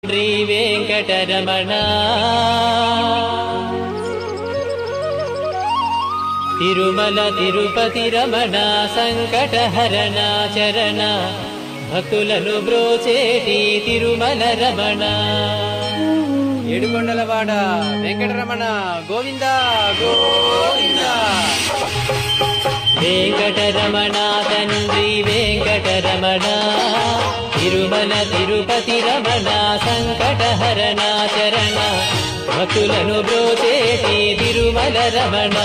శ్రీ వెంకటరమణ తిరుమల తిరుపతి రమణ సంకటహరణ చరణ భక్తులను బ్రోచేటి తిరుమల రమణ ఏడుకొండలవాడ వెంకటరమణ గోవింద గోవింద. వెంకటరమణ తండ్రి వెంకటరమణ తిరుమల తిరుపతి రమణ సంకటహరణ చరణ భక్తులను బ్రోచేటి తిరుమల రమణ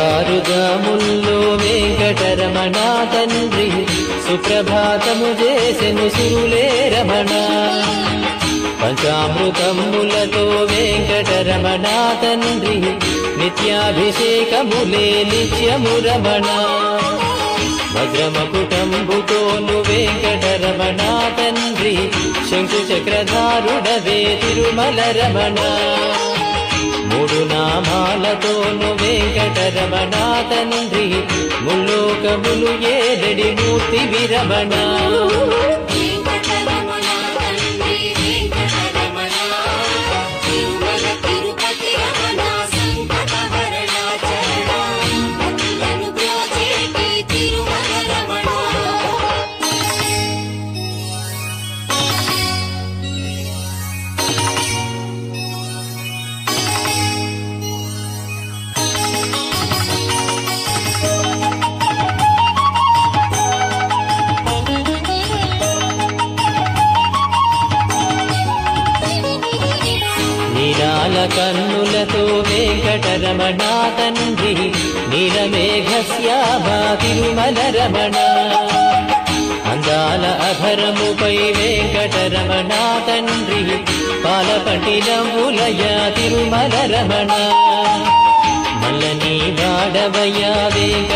తెలవారుజాముల్లో వెంకటరమణ తండ్రి సుప్రభాతము చేసెను సురులే రమణ పంచామృతములతో వెంకటరమణ తండ్రి నిత్యాభిషేకములే నిత్యము రమణ వజ్రమకుటంబుతోను వెంకటరమణ తండ్రి శంకు చక్రధారుడవే తిరుమల రమణ మూడు నామాలతోను వెంకటరమణ తండ్రి ముల్లోకములు ఏదడి మూర్తి విరమణ నీలాల కన్నులతో వెంకటరమణ తండ్రి నీలమేఘశ్యామ తిరుమల రమణ అందాల అధరముపై వెంకటరమణ తండ్రి పాలపట్టినములయ తిరుమల రమణ మల్లని వాడవయ్య వెంకట